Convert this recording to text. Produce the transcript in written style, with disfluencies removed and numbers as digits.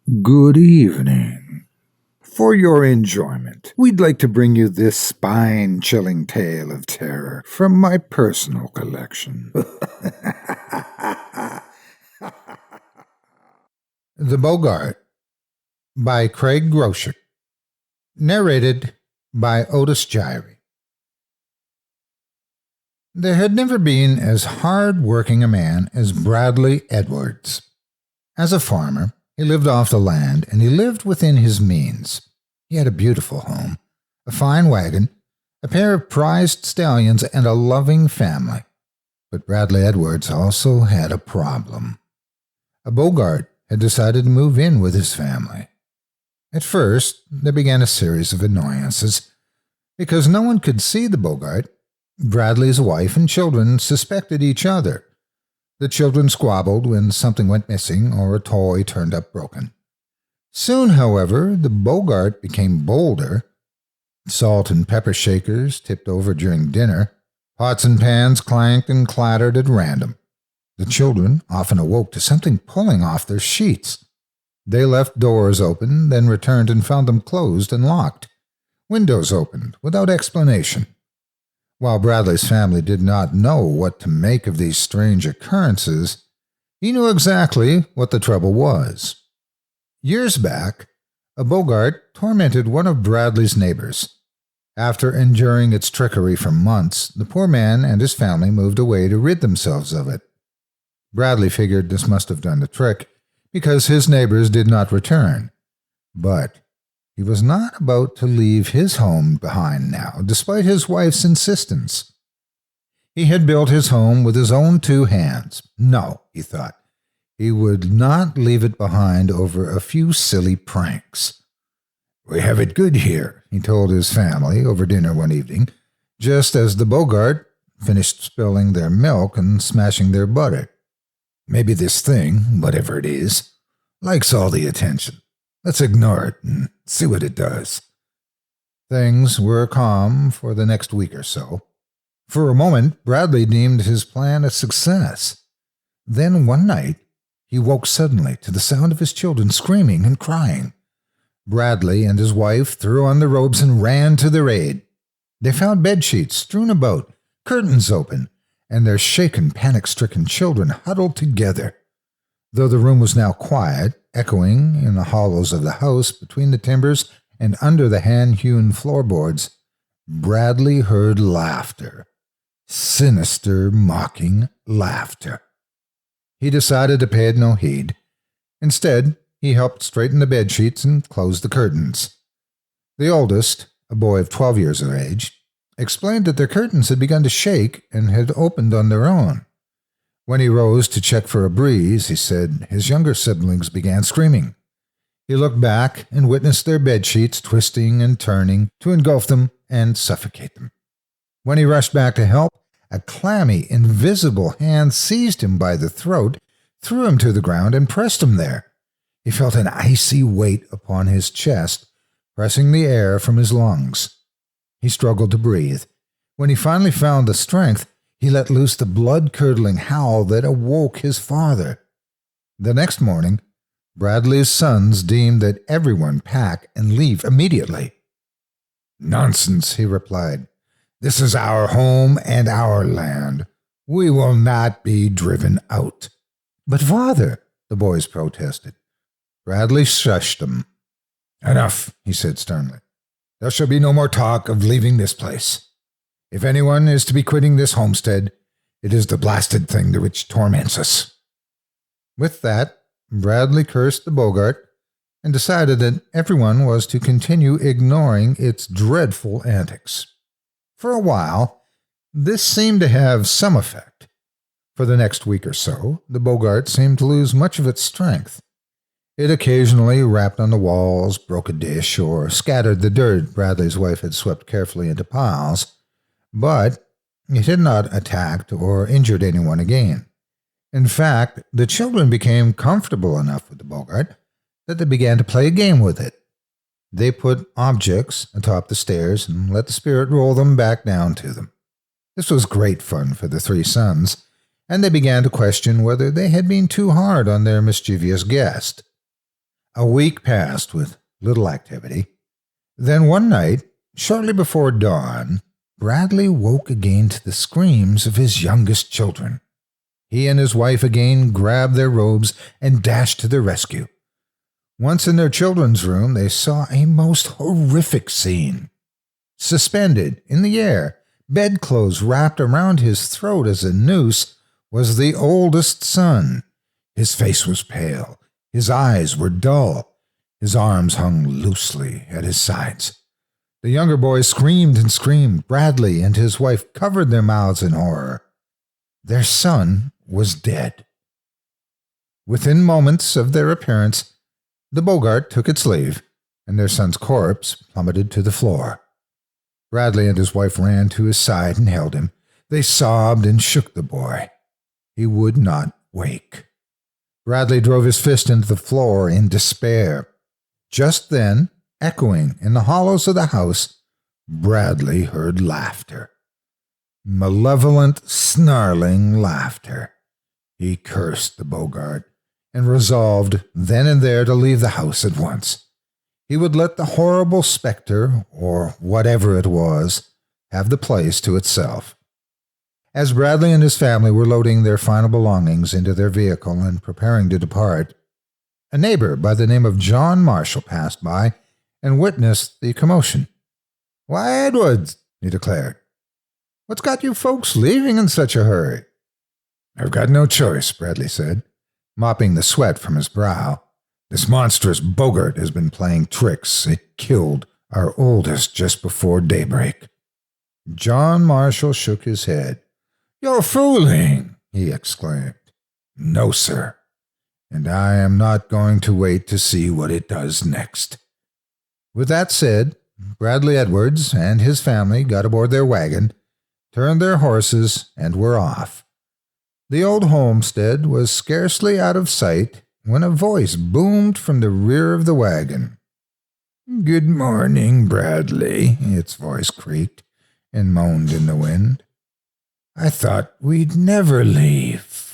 Good evening. For your enjoyment, we'd like to bring you this spine-chilling tale of terror from my personal collection. The Boggart by Craig Groshek. Narrated by Otis Jiry. There had never been as hard-working a man as Bradley Edwards. As a farmer, he lived off the land, and he lived within his means. He had a beautiful home, a fine wagon, a pair of prized stallions, and a loving family. But Bradley Edwards also had a problem. A Boggart had decided to move in with his family. At first, there began a series of annoyances. Because no one could see the Boggart, Bradley's wife and children suspected each other. The children squabbled when something went missing or a toy turned up broken. Soon, however, the Boggart became bolder. Salt and pepper shakers tipped over during dinner. Pots and pans clanked and clattered at random. The children often awoke to something pulling off their sheets. They left doors open, then returned and found them closed and locked. Windows opened without explanation. While Bradley's family did not know what to make of these strange occurrences, he knew exactly what the trouble was. Years back, a Boggart tormented one of Bradley's neighbors. After enduring its trickery for months, the poor man and his family moved away to rid themselves of it. Bradley figured this must have done the trick, because his neighbors did not return. But he was not about to leave his home behind now, despite his wife's insistence. He had built his home with his own two hands. No, he thought, he would not leave it behind over a few silly pranks. "We have it good here," he told his family over dinner one evening, just as the Boggart finished spilling their milk and smashing their butter. "Maybe this thing, whatever it is, likes all the attention. Let's ignore it and see what it does." Things were calm for the next week or so. For a moment, Bradley deemed his plan a success. Then one night, he woke suddenly to the sound of his children screaming and crying. Bradley and his wife threw on the robes and ran to their aid. They found bedsheets strewn about, curtains open, and their shaken, panic-stricken children huddled together. Though the room was now quiet, echoing in the hollows of the house between the timbers and under the hand-hewn floorboards, Bradley heard laughter. Sinister, mocking laughter. He decided to pay it no heed. Instead, he helped straighten the bedsheets and close the curtains. The oldest, a boy of 12 years of age, explained that their curtains had begun to shake and had opened on their own. When he rose to check for a breeze, he said his younger siblings began screaming. He looked back and witnessed their bedsheets twisting and turning to engulf them and suffocate them. When he rushed back to help, a clammy, invisible hand seized him by the throat, threw him to the ground, and pressed him there. He felt an icy weight upon his chest, pressing the air from his lungs. He struggled to breathe. When he finally found the strength, he let loose the blood-curdling howl that awoke his father. The next morning, Bradley's sons deemed that everyone pack and leave immediately. "Nonsense," he replied. "This is our home and our land. We will not be driven out." "But, father," the boys protested. Bradley shushed them. "Enough," he said sternly. "There shall be no more talk of leaving this place. If anyone is to be quitting this homestead, it is the blasted thing which torments us." With that, Bradley cursed the Boggart and decided that everyone was to continue ignoring its dreadful antics. For a while, this seemed to have some effect. For the next week or so, the Boggart seemed to lose much of its strength. It occasionally rapped on the walls, broke a dish, or scattered the dirt Bradley's wife had swept carefully into piles, but it had not attacked or injured anyone again. In fact, the children became comfortable enough with the Boggart that they began to play a game with it. They put objects atop the stairs and let the spirit roll them back down to them. This was great fun for the three sons, and they began to question whether they had been too hard on their mischievous guest. A week passed with little activity. Then one night, shortly before dawn, Bradley woke again to the screams of his youngest children. He and his wife again grabbed their robes and dashed to their rescue. Once in their children's room, they saw a most horrific scene. Suspended in the air, bedclothes wrapped around his throat as a noose, was the oldest son. His face was pale, his eyes were dull, his arms hung loosely at his sides. The younger boys screamed and screamed. Bradley and his wife covered their mouths in horror. Their son was dead. Within moments of their appearance, the Boggart took its leave, and their son's corpse plummeted to the floor. Bradley and his wife ran to his side and held him. They sobbed and shook the boy. He would not wake. Bradley drove his fist into the floor in despair. Just then, echoing in the hollows of the house, Bradley heard laughter. Malevolent, snarling laughter. He cursed the Boggart and resolved then and there to leave the house at once. He would let the horrible specter, or whatever it was, have the place to itself. As Bradley and his family were loading their final belongings into their vehicle and preparing to depart, a neighbor by the name of John Marshall passed by and witnessed the commotion. "Why, Edwards," he declared, "what's got you folks leaving in such a hurry?" "I've got no choice," Bradley said, mopping the sweat from his brow. "This monstrous Boggart has been playing tricks. It killed our oldest just before daybreak." John Marshall shook his head. "You're fooling," he exclaimed. "No, sir, and I am not going to wait to see what it does next." With that said, Bradley Edwards and his family got aboard their wagon, turned their horses, and were off. The old homestead was scarcely out of sight when a voice boomed from the rear of the wagon. "Good morning, Bradley," its voice creaked and moaned in the wind. "I thought we'd never leave."